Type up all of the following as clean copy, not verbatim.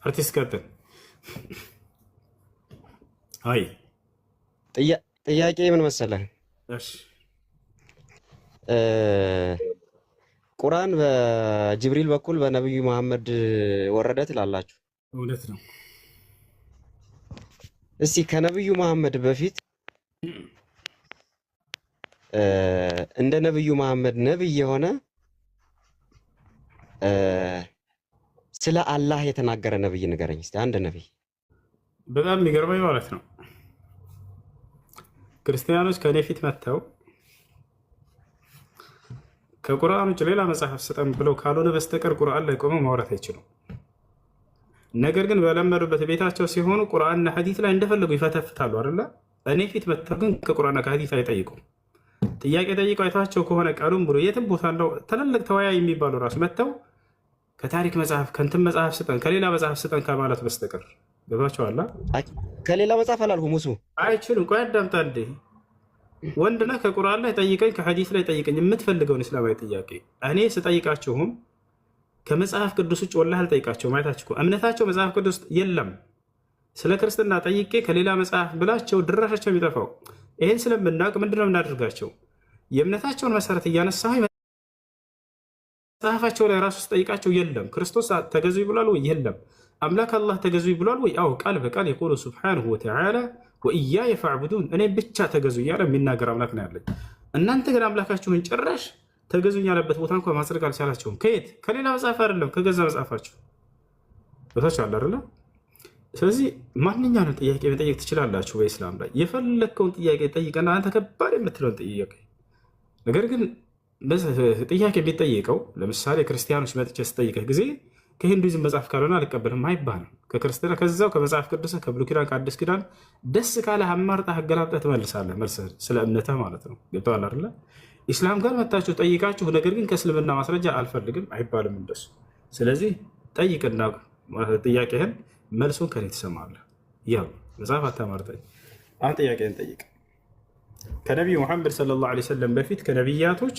አርቲስት ቀጥል። አይ ጥያቄ ምን መሰለህ? እሺ ቁርአን በጅብሪል በኩል በነብዩ መሐመድ ወረደ ትላላችሁ። እውነት ነው። እስቲ ከነብዩ መሐመድ በፊት እንደ ነብዩ መሐመድ ነብይ የሆነ ስለ አላህ የተናገረ ነብይ ንገረኝ እስቲ። አንድ ነብይ። በጣም የሚገርመኝ ማለት ነው ክርስቲያኖች ከኔ ፊት መጥተው ከቁርአን ውጭ ሌላ መጽሐፍ ስጠን ብለው ካልሆነ በስተቀር ቁርአን ላይ ቆመው ማውራት አይችሉም። ነገር ግን በለመዱበት ቤታቸው ሲሆኑ ቁርአንና ሐዲስ ላይ እንደፈለጉ ይፈተፍታሉ አይደለ? እኔ ፊት መጥተው ግን ከቁርአንና ከሐዲስ አይጠይቁም። ጥያቄ ጠይቀው አይታቸው ከሆነ ቃሉን ብሎ የትም ቦታ እንደው ትልልቅ ተወያይ የሚባሉ ራሱ መጥተው ከታሪክ መጽሐፍ ከእንትን መጽሐፍ ስጠን ከሌላ መጽሐፍ ስጠን ከማለት በስተቀር ገብቷቸዋል። ከሌላ መጽሐፍ አላልኩም። እሱ አይችሉም። ቆይ አዳምጣ እንዴ ወንድ ነህ፣ ከቁርአን ላይ ጠይቀኝ፣ ከሐዲስ ላይ ጠይቀኝ፣ የምትፈልገውን እስላማዊ ጥያቄ። እኔ ስጠይቃቸውም ከመጽሐፍ ቅዱስ ውጭ ወላሂ አልጠይቃቸውም። አይታችሁ እምነታቸው መጽሐፍ ቅዱስ የለም። ስለ ክርስትና ጠይቄ ከሌላ መጽሐፍ ብላቸው ድራሻቸው የሚጠፋው። ይህን ስለምናውቅ ምንድነው የምናደርጋቸው? የእምነታቸውን መሰረት እያነሳሁ መጽሐፋቸው ላይ ራሱ ስጠይቃቸው የለም። ክርስቶስ ተገዙ ብሏል ወይ? የለም። አምላክ አላህ ተገዙ ብሏል ወይ? አዎ፣ ቃል በቃል የቆሉ ሱብሓነሁ ወተዓላ ወኢያየ ፈዕቡዱን፣ እኔ ብቻ ተገዙ እያለ የሚናገር አምላክ ነው ያለኝ። እናንተ ግን አምላካችሁን ጭራሽ ተገዙኝ ያለበት ቦታ እንኳ ማስረግ አልቻላቸውም። ከየት? ከሌላ መጽሐፍ አይደለም፣ ከገዛ መጽሐፋቸው ቦታች አለ አይደለ? ስለዚህ ማንኛውንም ጥያቄ መጠየቅ ትችላላችሁ በኢስላም ላይ የፈለግከውን ጥያቄ ጠይቀና አንተ ከባድ የምትለውን ጥያቄ። ነገር ግን ጥያቄ የሚጠይቀው ለምሳሌ ክርስቲያኖች መጥቼ ስጠይቀህ ጊዜ ከሂንዱይዝም መጽሐፍ ካልሆነ አልቀበልም አይባልም። ከክርስትና ከዛው ከመጽሐፍ ቅዱስ ከብሉይ ኪዳን ከአዲስ ኪዳን ደስ ካለህ አማርጠህ አገላብጠህ ትመልሳለህ። መልስህ ስለ እምነትህ ማለት ነው። ገብቶሃል አይደለ? ኢስላም ጋር መታችሁ ጠይቃችሁ፣ ነገር ግን ከእስልምና ማስረጃ አልፈልግም አይባልም እንደሱ። ስለዚህ ጠይቅና ጥያቄህን መልሱን ከኔ ትሰማለህ። ያው መጽሐፍ አታማርጠኝ። አሁን ጥያቄህን ጠይቅ። ከነቢዩ ሙሐመድ ሰለላሁ ዐለይሂ ወሰለም በፊት ከነቢያቶች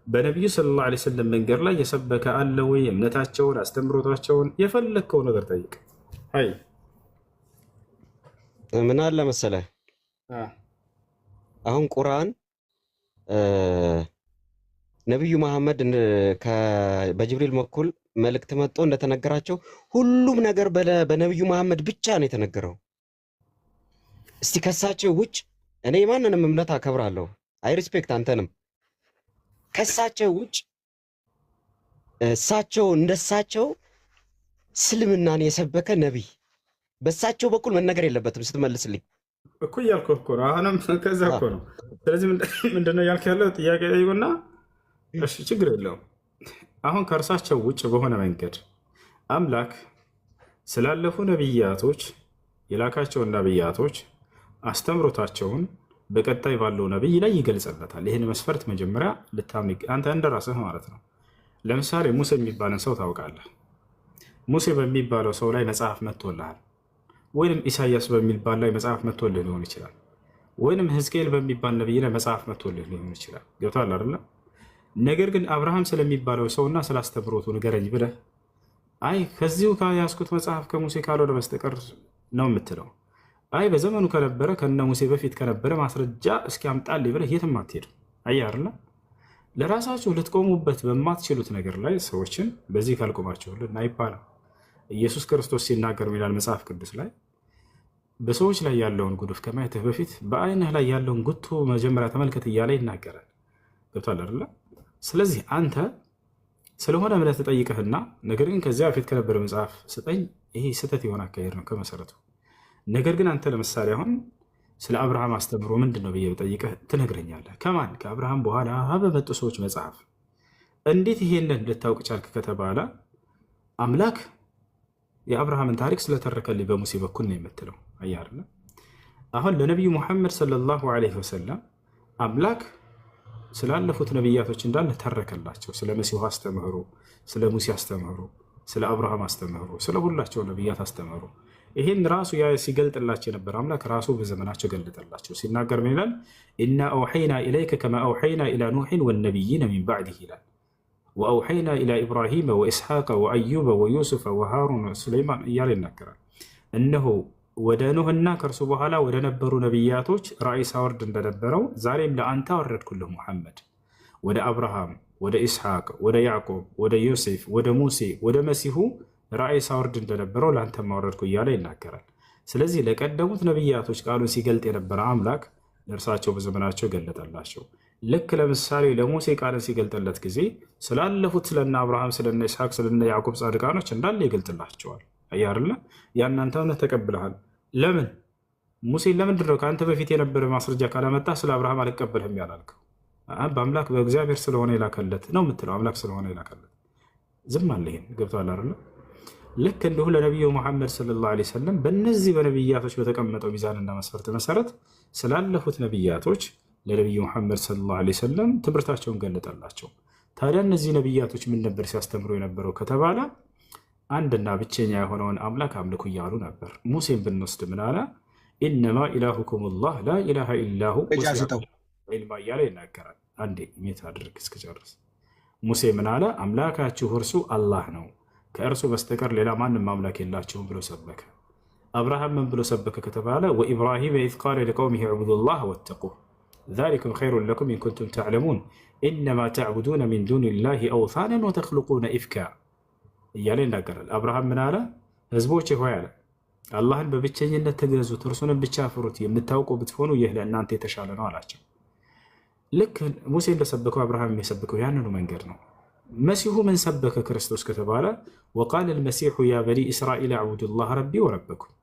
በነቢዩ ሰለላሁ ዐለይሂ ወሰለም መንገድ ላይ የሰበከ አለ ወይ? እምነታቸውን፣ አስተምሮታቸውን የፈለግከው ነገር ጠይቅ። አይ ምን አለ መሰለህ አሁን ቁርአን ነቢዩ መሐመድ በጅብሪል በኩል መልእክት መጥቶ እንደተነገራቸው ሁሉም ነገር በነቢዩ መሐመድ ብቻ ነው የተነገረው። እስቲ ከሳቸው ውጭ እኔ ማንንም እምነት አከብራለሁ፣ አይ ሪስፔክት አንተንም። ከሳቸው ውጭ እንደሳቸው እስልምናን የሰበከ ነቢይ በሳቸው በኩል መነገር የለበትም ስትመልስልኝ እኮ እያልኩ እኮ ነው። አሁንም ከዛ እኮ ነው። ስለዚህ ምንድነው እያልክ ያለው? ጥያቄ ጠይቁና እሺ፣ ችግር የለውም። አሁን ከእርሳቸው ውጭ በሆነ መንገድ አምላክ ስላለፉ ነቢያቶች የላካቸውን ነቢያቶች አስተምሮታቸውን በቀጣይ ባለው ነቢይ ላይ ይገልጽለታል። ይህን መስፈርት መጀመሪያ ልታምን አንተ እንደራስህ ማለት ነው። ለምሳሌ ሙሴ የሚባልን ሰው ታውቃለህ። ሙሴ በሚባለው ሰው ላይ መጽሐፍ መጥቶልሃል፣ ወይንም ኢሳያስ በሚባል ላይ መጽሐፍ መጥቶልህ ሊሆን ይችላል፣ ወይንም ሕዝቅኤል በሚባል ነቢይ ላይ መጽሐፍ መጥቶልህ ሊሆን ይችላል። ገብቶሃል አይደለ? ነገር ግን አብርሃም ስለሚባለው ሰውና ስላስተምሮቱ ንገረኝ ብለህ አይ ከዚሁ ከያዝኩት መጽሐፍ ከሙሴ ካልሆነ በስተቀር ነው የምትለው። አይ በዘመኑ ከነበረ ከነ ሙሴ በፊት ከነበረ ማስረጃ እስኪ አምጣልኝ ብለህ የትም አትሄድም። አየህ አይደለ? ለራሳችሁ ልትቆሙበት በማትችሉት ነገር ላይ ሰዎችን በዚህ ካልቆማችሁልን አይባልም። ኢየሱስ ክርስቶስ ሲናገር ይላል መጽሐፍ ቅዱስ ላይ በሰዎች ላይ ያለውን ጉድፍ ከማየትህ በፊት በአይንህ ላይ ያለውን ጉቶ መጀመሪያ ተመልከት እያለ ይናገራል። ገብቶሃል አይደለ? ስለዚህ አንተ ስለሆነ እምነት ተጠይቀህና ነገር ግን ከዚያ በፊት ከነበረ መጽሐፍ ስጠኝ፣ ይሄ ስህተት የሆነ አካሄድ ነው ከመሰረቱ። ነገር ግን አንተ ለምሳሌ አሁን ስለ አብርሃም አስተምሮ ምንድን ነው ብዬ ጠይቀህ ትነግረኛለህ። ከማን? ከአብርሃም በኋላ በመጡ ሰዎች መጽሐፍ። እንዴት ይሄንን ልታውቅ ቻልክ ከተባለ አምላክ የአብርሃምን ታሪክ ስለተረከልኝ በሙሴ በኩል ነው የምትለው። አየህ አይደለ? አሁን ለነቢዩ ሙሐመድ ሰለላሁ ዐለይሂ ወሰለም አምላክ ስላለፉት ነቢያቶች እንዳለ ተረከላቸው። ስለ መሲሁ አስተምህሮ፣ ስለ ሙሴ አስተምህሮ፣ ስለ አብርሃም አስተምህሮ፣ ስለ ሁላቸው ነቢያት አስተምህሮ ይህን ራሱ ሲገልጥላቸው የነበረ አምላክ ራሱ በዘመናቸው ገለጠላቸው። ሲናገር ምን ይላል? ኢና አውሐይና ኢለይከ ከማ አውሐይና ኢላ ኑሕን ወነቢይነ ሚን ባዕድህ ይላል። ወአውሐይና ኢላ ኢብራሂመ ወኢስሐቀ ወአዩበ ወዩሱፈ ወሃሩን ወሱለይማን እያለ ይናገራል። እነሆ ወደ ኖህና ከእርሱ በኋላ ወደ ነበሩ ነቢያቶች ራእይ ሳወርድ እንደነበረው ዛሬም ለአንተ አወረድኩልህ ሙሐመድ፣ ወደ አብርሃም፣ ወደ ኢስሐቅ፣ ወደ ያዕቆብ፣ ወደ ዮሴፍ፣ ወደ ሙሴ፣ ወደ መሲሁ ራእይ ሳወርድ እንደነበረው ለአንተ ማወረድኩ እያለ ይናገራል። ስለዚህ ለቀደሙት ነቢያቶች ቃሉን ሲገልጥ የነበረ አምላክ ለእርሳቸው በዘመናቸው ገለጠላቸው። ልክ ለምሳሌ ለሙሴ ቃልን ሲገልጥለት ጊዜ ስላለፉት ስለነ አብርሃም፣ ስለነ ኢስሐቅ፣ ስለነ ያዕቆብ ጻድቃኖች እንዳለ ይገልጥላቸዋል። አያርለ ያናንተ እውነት ተቀብለሃል። ለምን ሙሴን ለምንድን ነው ከአንተ በፊት የነበረ ማስረጃ ካላመጣ ስለ አብርሃም አልቀበልህም ያላልከው? በአምላክ በእግዚአብሔር ስለሆነ የላከለት ነው የምትለው። አምላክ ስለሆነ የላከለት ዝም አለ። ይሄን ገብቶሃል አይደለ? ልክ እንዲሁ ለነቢዩ ሙሐመድ ሰለላሁ ዐለይሂ ወሰለም በእነዚህ በነቢያቶች በተቀመጠው ሚዛንና መስፈርት መሰረት ስላለፉት ነቢያቶች ለነቢዩ ሙሐመድ ሰለላሁ ዐለይሂ ወሰለም ትምህርታቸውን ገለጠላቸው። ታዲያ እነዚህ ነቢያቶች ምን ነበር ሲያስተምሩ የነበረው ከተባለ አንድና ብቸኛ የሆነውን አምላክ አምልኩ እያሉ ነበር። ሙሴን ብንወስድ ምን አለ? ኢነማ ኢላሁኩም ላህ ላ ኢላሃ ኢላሁ ኢልማ እያለ ይናገራል። አንዴ ሜት አድርግ እስክጨርስ። ሙሴ ምን አለ? አምላካችሁ እርሱ አላህ ነው፣ ከእርሱ በስተቀር ሌላ ማንም አምላክ የላቸውም ብሎ ሰበከ። አብርሃም ምን ብሎ ሰበከ ከተባለ ወኢብራሂም ኢዝ ቃለ ሊቀውሚሂ ዕቡዱላህ ወተቁህ ዛሊኩም ኸይሩን ለኩም ኢን ኩንቱም ተዕለሙን ኢነማ ተዕቡዱነ ሚን ዱኒላሂ አውሳነን ወተኽሉቁነ ኢፍካ እያለ ይናገራል። አብርሃም ምን አለ? ህዝቦች ሆይ አለ አላህን በብቸኝነት ተገዙት፣ እርሱንም ብቻ ፍሩት፣ የምታውቁ ብትሆኑ ይህ ለእናንተ የተሻለ ነው አላቸው። ልክ ሙሴ እንደሰበከው አብርሃም የሚሰብከው ያንኑ መንገድ ነው። መሲሁ ምን ሰበከ ክርስቶስ ከተባለ ወቃለ ልመሲሑ ያ በኒ እስራኤል አዕቡዱላህ ረቢ ወረበኩም፣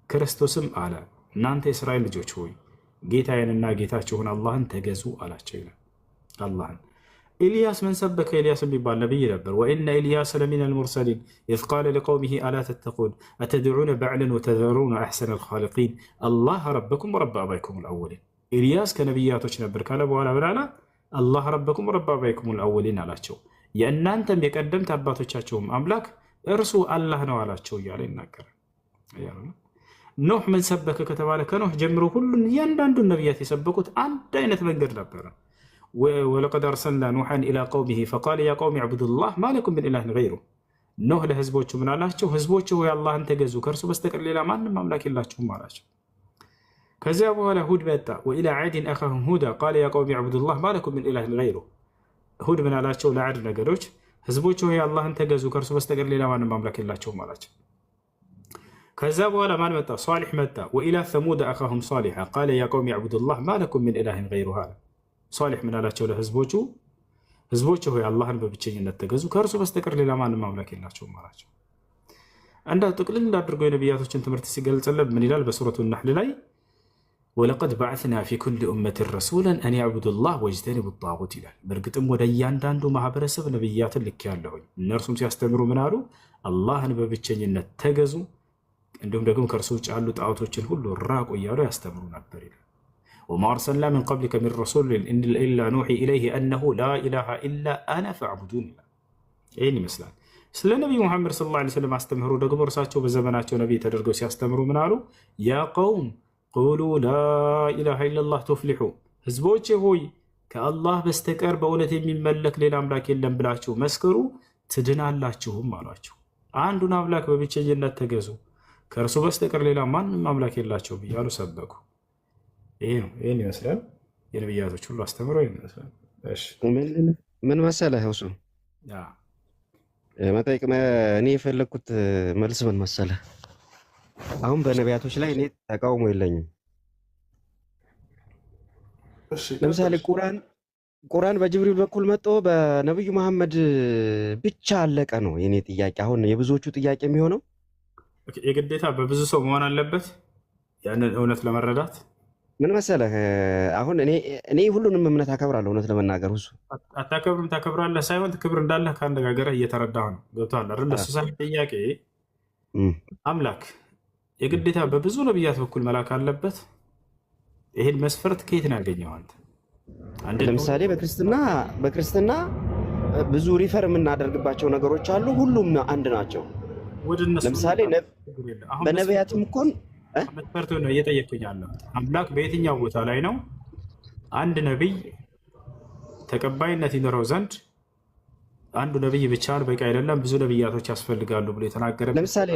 ክርስቶስም አለ እናንተ የእስራኤል ልጆች ሆይ ጌታዬንና ጌታችሁን አላህን ተገዙ አላቸው ይላል። አላህን ኢልያስ ምን ሰበከ? ኢልያስ የሚባል ነቢይ ነበር። ወኢነ ኢልያስ ለሚን አልሙርሰሊን ኢዝ ቃለ ሊቀውሚሂ አላ ተተቁን አተድዑነ በዕለን ወተዘሩነ አሕሰነ አልኻሊቂን አላህ ረበኩም ወረበ አባይኩም አልአወሊን። ኢልያስ ከነቢያቶች ነበር ካለ በኋላ ብላላ አላህ ረበኩም ወረበ አባይኩም አልአወሊን አላቸው። የእናንተም የቀደምት አባቶቻቸውም አምላክ እርሱ አላህ ነው አላቸው እያለ ይናገራል። ኖህ ምን ሰበከ ከተባለ ከኖህ ጀምሮ ሁሉን እያንዳንዱን ነቢያት የሰበኩት አንድ አይነት መንገድ ነበረ። ወለቀድ አርሰልና ኑሐን ኢላ ቀውሚሂ ፈቃለ ያ ቀውሚ ዕቡዱላህ ማ ለኩም ሚን ኢላሂን ገይሩህ። ኖህ ለህዝቦቹ ምን አላቸው? ህዝቦቹ ሆይ አላህን ተገዙ፣ ከእርሱ በስተቀር ሌላ ማንም አምላክ የላችሁም አላቸው። ከዚያ በኋላ ሁድ መጣ። ወኢላ ዓድን አኻሁም ሁዳ ቃለ ያ ቀውሚ ዕቡዱላህ ማ ለኩም ሚን ኢላሂን ገይሩህ። ሁድ ምን አላቸው? ለዓድ ነገዶች ህዝቦቹ ሆይ አላህን ተገዙ፣ ከእርሱ በስተቀር ሌላ ማንም አምላክ የላቸውም አላቸው። ከዛ በኋላ ማን መጣ? ሷሊሕ መጣ። ወኢላ ሰሙድ አኻሁም ሷሊሐ ቃለ ያ ቀውሚ ዕቡዱላህ ማ ለኩም ሚን ኢላሂን ገይሩህ አለ። ሷሊሕ ምን አላቸው ለህዝቦቹ? ህዝቦች ሆይ አላህን በብቸኝነት ተገዙ፣ ከእርሱ በስተቀር ሌላ ማንም አምላክ የላቸውም አላቸው። እንደ ጥቅልል አድርገው የነቢያቶችን ትምህርት ሲገልጽልን ምን ይላል? በሱረቱ ነሕል ላይ ወለቀድ በዐስና ፊ ኩሊ ኡመትን ረሱላን አን ያዕቡዱላህ ወጅተኒቡ ጣጉት ይላል። በእርግጥም ወደ እያንዳንዱ ማህበረሰብ ነቢያትን ልኬአለሁኝ፣ እነርሱም ሲያስተምሩ ምን አሉ? አላህን በብቸኝነት ተገዙ፣ እንዲሁም ደግሞ ከእርሱ ውጭ ያሉ ጣዖቶችን ሁሉ ራቁ እያሉ ያስተምሩ ነበር ይላል። ወማ አርሰልና ሚን ቀብሊከ ሚን ረሱሊን ኢላ ኑሒ ኢለይሂ አነሁ ላ ኢላሃ ኢላ አነ ፈዕቡዱን ይላል። ይህን ይመስላል። ስለ ነቢዩ ሙሐመድ ሰለላሁ ዐለይሂ ወሰለም አስተምህሮ ደግሞ እርሳቸው በዘመናቸው ነቢይ ተደርገው ሲያስተምሩ ምን አሉ? ያ ቀውም ቁሉ ላ ኢላሃ ኢለላህ ቱፍሊሑ፣ ህዝቦቼ ሆይ ከአላህ በስተቀር በእውነት የሚመለክ ሌላ አምላክ የለም ብላችሁ መስክሩ ትድናላችሁም አሏቸው። አንዱን አምላክ በብቸኝነት ተገዙ፣ ከእርሱ በስተቀር ሌላ ማንም አምላክ የላቸውም እያሉ ሰበኩ። ይሄ ነው። ይህን ይመስላል የነቢያቶች ሁሉ አስተምሮ ይመስላል። ምን መሰለህ እሱ መጠየቅ እኔ የፈለግኩት መልስ ምን መሰለህ፣ አሁን በነቢያቶች ላይ እኔ ተቃውሞ የለኝም። ለምሳሌ ቁርአን በጅብሪል በኩል መጥቶ በነቢዩ መሐመድ ብቻ አለቀ ነው የኔ ጥያቄ። አሁን የብዙዎቹ ጥያቄ የሚሆነው የግዴታ በብዙ ሰው መሆን አለበት ያንን እውነት ለመረዳት። ምን መሰለህ አሁን እኔ ሁሉንም እምነት አከብራለሁ። እውነት ለመናገር እሱ አታከብርም ታከብራለህ ሳይሆን ክብር እንዳለህ ከአነጋገርህ እየተረዳህ ነው። ገብቶሃል አይደል? እሱ ሳይሆን ጥያቄ አምላክ የግዴታ በብዙ ነቢያት በኩል መላክ አለበት። ይሄን መስፈርት ከየት ነው ያገኘው አንተ? ለምሳሌ በክርስትና ብዙ ሪፈር የምናደርግባቸው ነገሮች አሉ። ሁሉም አንድ ናቸው። ለምሳሌ በነቢያትም እኮ መስፈርቱ ነው እየጠየቅኩኝ ያለው። አምላክ በየትኛው ቦታ ላይ ነው አንድ ነቢይ ተቀባይነት ይኖረው ዘንድ አንዱ ነቢይ ብቻውን በቂ አይደለም፣ ብዙ ነቢያቶች ያስፈልጋሉ ብሎ የተናገረበት። ለምሳሌ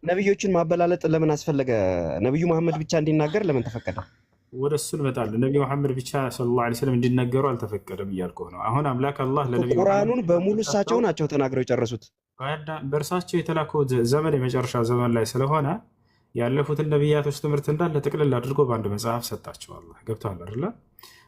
ነቢዮችን ማበላለጥ ለምን አስፈለገ? ነቢዩ መሐመድ ብቻ እንዲናገር ለምን ተፈቀደ? ወደ እሱ እንመጣለን። ነቢ መሐመድ ብቻ ሰለላሁ ዐለይሂ ወሰለም እንዲነገሩ አልተፈቀደም እያልኩ ነው። አሁን አምላክ አላህ ለነቢ ቁርአኑን በሙሉ እሳቸው ናቸው ተናግረው የጨረሱት። በእርሳቸው የተላከው ዘመን የመጨረሻ ዘመን ላይ ስለሆነ ያለፉትን ነቢያቶች ትምህርት እንዳለ ጥቅልል አድርጎ በአንድ መጽሐፍ ሰጣቸው። አላህ ገብተዋል አይደለ?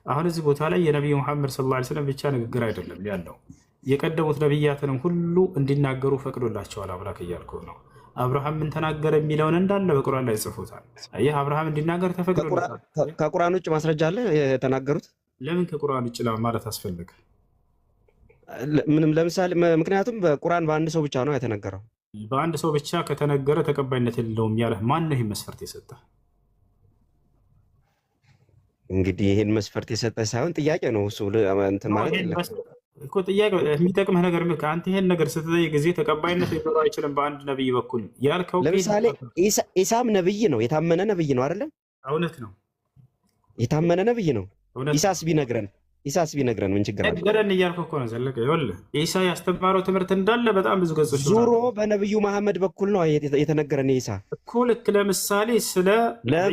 አሁን እዚህ ቦታ ላይ የነቢዩ መሐመድ ሰለላሁ ዐለይሂ ወሰለም ብቻ ንግግር አይደለም ያለው፣ የቀደሙት ነቢያትንም ሁሉ እንዲናገሩ ፈቅዶላቸዋል አምላክ እያልኩ ነው። አብርሃም ምን ተናገረ የሚለውን እንዳለ በቁርአን ላይ ጽፎታል። ይህ አብርሃም እንዲናገር ተፈቅዶለታል። ከቁርአን ውጭ ማስረጃ አለ የተናገሩት? ለምን ከቁርአን ውጭ ማለት አስፈለገ? ምንም። ለምሳሌ ምክንያቱም በቁርአን በአንድ ሰው ብቻ ነው የተነገረው። በአንድ ሰው ብቻ ከተነገረ ተቀባይነት የለውም ያለህ ማን ነው? ይህ መስፈርት የሰጠ? እንግዲህ ይህን መስፈርት የሰጠ ሳይሆን ጥያቄ ነው እሱ እንትን ማለት እኮ ጥያቄ የሚጠቅምህ ነገር አንተ ይሄን ነገር ስትጠይቅ ጊዜ ተቀባይነት ሊኖረው አይችልም በአንድ ነብይ በኩል ያልከው። ለምሳሌ ኢሳም ነብይ ነው፣ የታመነ ነብይ ነው አይደለም? እውነት ነው፣ የታመነ ነብይ ነው። ኢሳስ ቢነግረን ምን ችግር አለ? ነገረን እያልኩ እኮ ነው ዘለቀ። ይኸውልህ ኢሳ ያስተማረው ትምህርት እንዳለ በጣም ብዙ ገጾች ዙሮ በነብዩ መሐመድ በኩል ነው የተነገረን። ኢሳ እኮ ልክ ለምሳሌ ስለ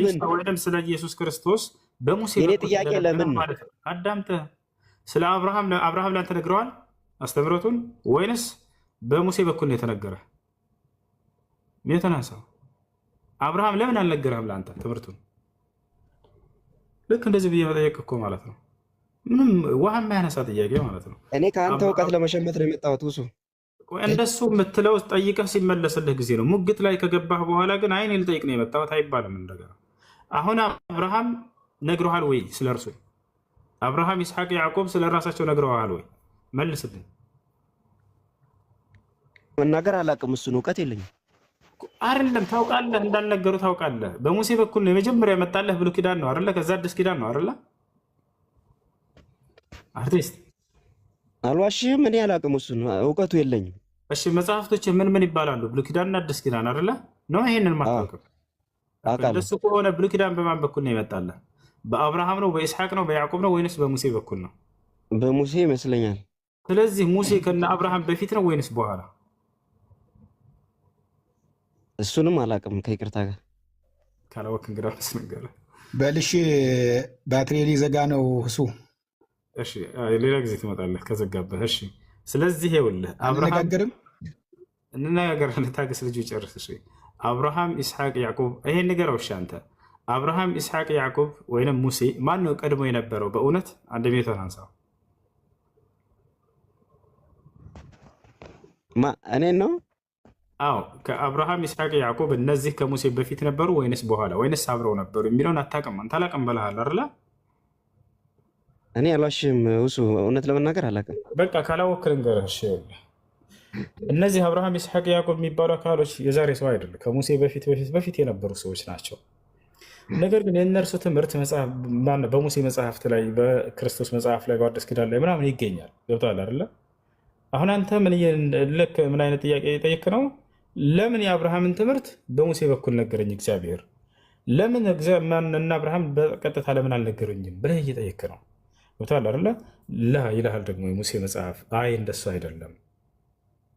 ኢሳ ወይም ስለ ኢየሱስ ክርስቶስ በሙሴ የኔ ጥያቄ ለምን ነው? አዳምጠህ ስለ አብርሃም ላንተ ነግረዋል አስተምሮቱን፣ ወይንስ በሙሴ በኩል ነው የተነገረ? የተናሳው አብርሃም ለምን አልነገረህም ለአንተ ትምህርቱን? ልክ እንደዚህ ብዬ መጠየቅ እኮ ማለት ነው ምንም ውሃ የማያነሳ ጥያቄ ማለት ነው። እኔ ከአንተ እውቀት ለመሸመት ነው የመጣሁት። ውሱ እንደሱ የምትለው ጠይቀህ ሲመለስልህ ጊዜ ነው። ሙግት ላይ ከገባህ በኋላ ግን አይኔ ልጠይቅ ነው የመጣሁት አይባልም እንደገና። አሁን አብርሃም ነግረሃል ወይ ስለ እርሱ? አብርሃም፣ ይስሐቅ፣ ያዕቆብ ስለ ራሳቸው ነግረዋል ወይ? መልስልኝ። መናገር አላውቅም፣ እሱን እውቀት የለኝም። አይደለም ታውቃለህ፣ እንዳልነገሩ ታውቃለህ። በሙሴ በኩል ነው የመጀመሪያ የመጣለህ ብሉይ ኪዳን ነው አይደለ? ከዛ አዲስ ኪዳን ነው አይደለ? አርቲስት አልዋሽህም፣ እኔ አላውቅም፣ እሱን እውቀቱ የለኝም። እሺ መጽሐፍቶች ምን ምን ይባላሉ? ብሉይ ኪዳንና አዲስ ኪዳን አይደለ? ነው ይሄንን ማታውቅም? እንደሱ ከሆነ ብሉይ ኪዳን በማን በኩል ነው የመጣለህ? በአብርሃም ነው፣ በይስሐቅ ነው፣ በያዕቆብ ነው ወይንስ በሙሴ በኩል ነው? በሙሴ ይመስለኛል። ስለዚህ ሙሴ ከነ አብርሃም በፊት ነው ወይንስ በኋላ? እሱንም አላውቅም ከይቅርታ ጋር ካላወቅ እንግዳ መስነገር በልሽ ባትሪ ሊዘጋ ነው እሱ። እሺ ሌላ ጊዜ ትመጣለህ ከዘጋበህ። እሺ ስለዚህ ይኸውልህ አንነጋገርም፣ እንነጋገራለን። ታገስ ልጁ ይጨርስ። እሺ አብርሃም፣ ይስሐቅ፣ ያዕቆብ ይሄን ንገረው። እሺ አንተ አብርሃም፣ ይስሐቅ፣ ያዕቆብ ወይንም ሙሴ ማን ነው ቀድሞ የነበረው? በእውነት አንድ ሜትር አንሳው። እኔ ነው? አዎ ከአብርሃም፣ ይስሐቅ፣ ያዕቆብ እነዚህ ከሙሴ በፊት ነበሩ ወይንስ በኋላ ወይንስ አብረው ነበሩ የሚለውን አታውቅም። አንተ አላውቅም ብለሃል አይደለ? እኔ አልዋሽም እሱ እውነት ለመናገር አላውቅም። በቃ ካላወቅህ ልንገርህ። እሺ እነዚህ አብርሃም፣ ይስሐቅ፣ ያዕቆብ የሚባሉ አካሎች የዛሬ ሰው አይደሉም። ከሙሴ በፊት የነበሩ ሰዎች ናቸው። ነገር ግን የእነርሱ ትምህርት በሙሴ መጽሐፍት ላይ፣ በክርስቶስ መጽሐፍ ላይ፣ በአዲስ ኪዳን ላይ ምናምን ይገኛል። ገብቶሃል አይደለ? አሁን አንተ ምን አይነት ጥያቄ የጠየክ ነው? ለምን የአብርሃምን ትምህርት በሙሴ በኩል ነገረኝ እግዚአብሔር፣ ለምን እና አብርሃም በቀጥታ ለምን አልነገረኝም ብለህ እየጠየክ ነው። ገብቶሃል አይደለ? ይልሃል ደግሞ የሙሴ መጽሐፍ አይ እንደሱ አይደለም፣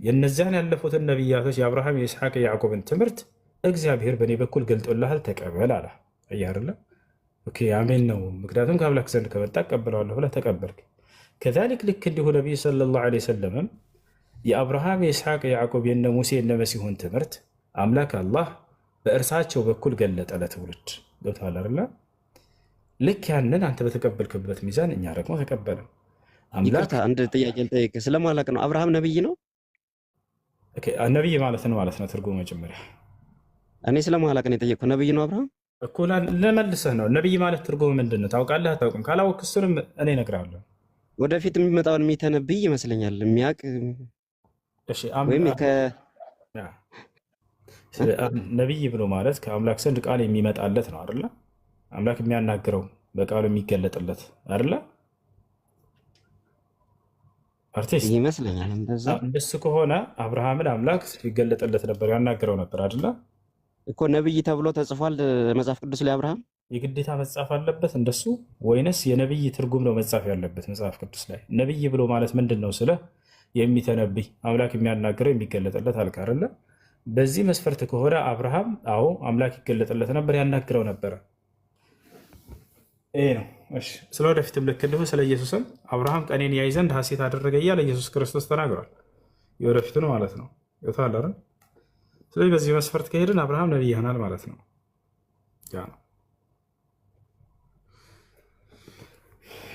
የነዚያን ያለፉትን ነቢያቶች የአብርሃም፣ የይስሐቅ፣ የያዕቆብን ትምህርት እግዚአብሔር በእኔ በኩል ገልጦልሃል ተቀበል አለ። አይደለ? ኦኬ አሜን ነው። ምክንያቱም ከአምላክ ዘንድ ከመጣ እቀበለዋለሁ ብለህ ተቀበልክ። ከዛሊክ ልክ እንዲሁ ነቢይ ሰለላሁ ዐለይሂ ወሰለም የአብርሃም፣ የይስሐቅ፣ የያዕቆብ የነ ሙሴ የነ መሲሁን ትምህርት አምላክ አላህ በእርሳቸው በኩል ገለጠ ለትውልድ። ገብቶሃል አይደለ? ልክ ያንን አንተ በተቀበልክበት ሚዛን እኛ ደግሞ ተቀበልን። ይቅርታ አንድ ጥያቄ ልጠይቅ ስለማላውቅ ነው። አብርሃም ነብይ ነው? ነብይ ማለት ነው ትርጉሙ መጀመሪያ። እኔ ስለማላውቅ ነው የጠየቅኩህ። ነብይ ነው አብርሃም እኮ ለመልሰህ ነው። ነብይ ማለት ትርጉሙ ምንድን ነው ታውቃለህ አታውቅም? ካላወቅህ እሱንም እኔ እነግርሃለሁ። ወደፊት የሚመጣውን የሚተነብይ ይመስለኛል የሚያውቅ ወይም ነብይ ብሎ ማለት ከአምላክ ዘንድ ቃል የሚመጣለት ነው አይደለ? አምላክ የሚያናግረው በቃሉ የሚገለጥለት አይደለ? አርቲስት ይመስለኛል። እንደሱ ከሆነ አብርሃምን አምላክ ይገለጥለት ነበር፣ ያናግረው ነበር አይደለ? እኮ ነብይ ተብሎ ተጽፏል መጽሐፍ ቅዱስ ላይ። አብርሃም የግዴታ መጻፍ አለበት እንደሱ ወይንስ የነብይ ትርጉም ነው መጻፍ ያለበት መጽሐፍ ቅዱስ ላይ? ነብይ ብሎ ማለት ምንድን ነው ስለ የሚተነብይ አምላክ የሚያናገረው የሚገለጥለት አልክ አይደለ? በዚህ መስፈርት ከሆነ አብርሃም አዎ አምላክ ይገለጥለት ነበር፣ ያናግረው ነበረ። ይሄ ነው። ስለ ወደፊትም ልክ እንዲሁ ስለ ኢየሱስም አብርሃም ቀኔን ያይ ዘንድ ሐሴት አደረገ እያለ ኢየሱስ ክርስቶስ ተናግሯል። የወደፊቱን ማለት ነው። ይወታል አይደል? ስለዚህ በዚህ መስፈርት ከሄድን አብርሃም ነቢይ ይሆናል ማለት ነው። ያ ነው።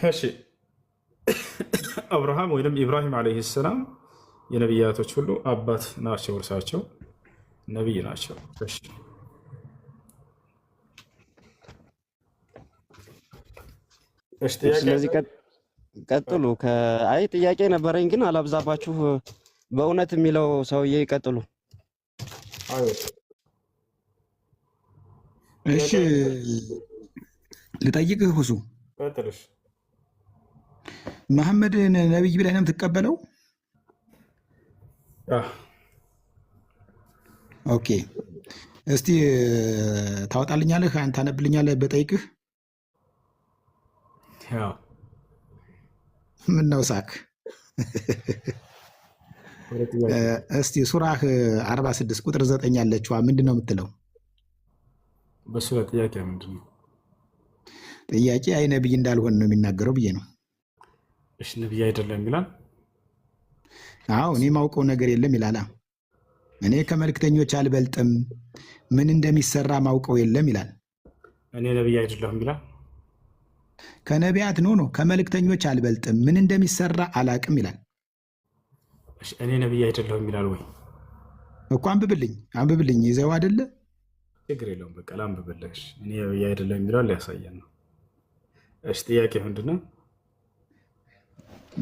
እሺ አብርሃም ወይም ኢብራሂም ዓለይሂ ሰላም የነቢያቶች ሁሉ አባት ናቸው። እርሳቸው ነቢይ ናቸው። እሺ ስለዚህ ቀጥሉ። አይ ጥያቄ ነበረኝ ግን አላብዛባችሁ። በእውነት የሚለው ሰውዬ ይቀጥሉ። እሺ ልጠይቅህ ሁሱ፣ መሐመድን ነቢይ ብለህ ነው የምትቀበለው? ኦኬ እስቲ ታወጣልኛለህ? አንተ ታነብልኛለህ? በጠይቅህ ምን ነው ሳክ? እስቲ ሱራህ 46 ቁጥር 9 ያለችዋ ምንድን ነው የምትለው? በሱ ጥያቄ ምንድን ነው? ጥያቄ አይ ነቢይ እንዳልሆን ነው የሚናገረው ብዬ ነው። እሺ ነቢይ አይደለም ይላል። አዎ እኔ ማውቀው ነገር የለም ይላል። እኔ ከመልክተኞች አልበልጥም፣ ምን እንደሚሰራ ማውቀው የለም ይላል። እኔ ነቢይ አይደለሁም ይላል። ከነቢያት ነው ከመልክተኞች አልበልጥም፣ ምን እንደሚሰራ አላቅም ይላል። እኔ ነቢይ አይደለሁም ይላል ወይ? እኮ አንብብልኝ ይዘው አይደለ? ችግር የለውም በቃ ላንብብልህ። እኔ ነቢይ አይደለሁም የሚለው ሊያሳየን ነው። እሺ ጥያቄ ምንድን ነው?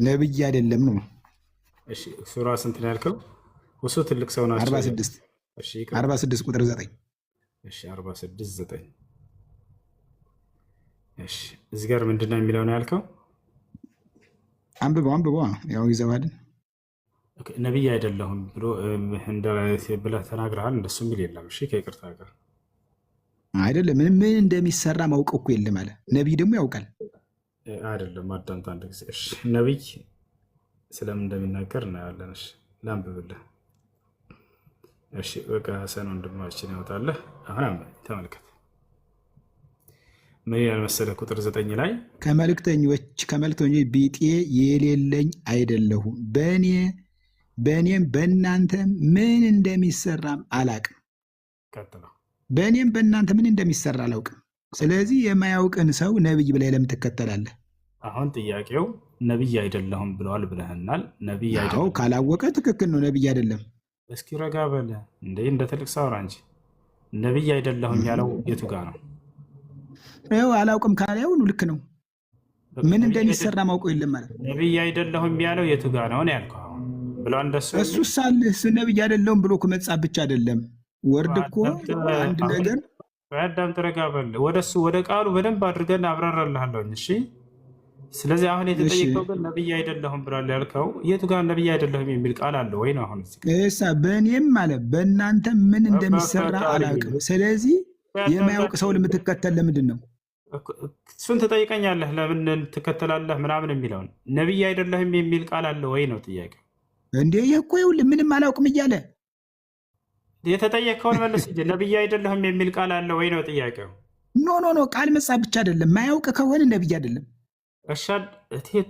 ነቢይ አይደለም ነው። እሺ ሱራ ስንት ነው ያልከው? እሱ ትልቅ ሰው ናቸው። 46 ቁጥር 9። እሺ 46 9። እሺ እዚህ ጋር ምንድን ነው የሚለው ነው ያልከው? አንብበው ያው ይዘዋል። ነቢይ አይደለሁም ብሎ ብለህ ተናግረሃል። እንደሱ የሚል የለም። እሺ ከይቅርታ ጋር አይደለም ምን እንደሚሰራ ማውቀው እኮ የለም አለ። ነቢይ ደግሞ ያውቃል አይደለም። አዳምጥ አንድ ጊዜ። እሺ ነቢይ ስለምን እንደሚናገር እናያለን። እሺ ላንብብልህ። እሺ በቃ ሐሰን ወንድማችን ያወጣለህ። አሁን ተመልከት ምን ይላል መሰለህ? ቁጥር 9 ላይ ከመልክተኞች ቢጤ የሌለኝ አይደለሁም፣ በእኔም በእናንተም ምን እንደሚሰራም አላቅም። በእኔም በእናንተ ምን እንደሚሰራ አላውቅም። ስለዚህ የማያውቅን ሰው ነቢይ ብለህ ለምን ትከተላለህ? አሁን ጥያቄው ነቢይ አይደለሁም ብለዋል ብለህናል። ነቢይ አይደለም ካላወቀ ትክክል ነው፣ ነቢይ አይደለም። እስኪ ረጋ በለ እንደ ትልቅ ሰው አውራ እንጂ። ነቢይ አይደለሁም ያለው የቱ ጋር ነው? ይኸው አላውቅም ካለ ያው ልክ ነው። ምን እንደሚሰራ ማውቀው የለም ማለት ነው። ነቢይ አይደለሁም ያለው የቱ ጋር ነው ያልከው? ብሎ እንደሱ እሱ ሳልህ ነቢይ አይደለሁም ብሎ እኮ መጻፍ ብቻ አይደለም። ወርድ እኮ አንድ ነገር አዳምጥ፣ ረጋ በል። ወደሱ ወደ ቃሉ በደንብ አድርገን አብራራልሃለሁኝ። እሺ ስለዚህ አሁን የተጠየቀው ግን ነቢይ አይደለሁም ብሏል ያልከው የቱ ጋር ነቢይ አይደለሁም የሚል ቃል አለ ወይ ነው? አሁን በእኔም ማለት በእናንተ ምን እንደሚሰራ አላውቅም። ስለዚህ የማያውቅ ሰው ለምትከተል ለምንድን ነው? እሱን ትጠይቀኛለህ። ለምን ትከተላለህ ምናምን የሚለውን ነቢይ አይደለህም የሚል ቃል አለ ወይ ነው ጥያቄ። እንዴ እኮ ይኸውልህ ምንም አላውቅም እያለ የተጠየቀውን መልስ እንጂ ነቢይ አይደለህም የሚል ቃል አለ ወይ ነው ጥያቄው። ኖ ቃል መጻፍ ብቻ አይደለም። ማያውቅ ከሆነ ነቢይ አይደለም።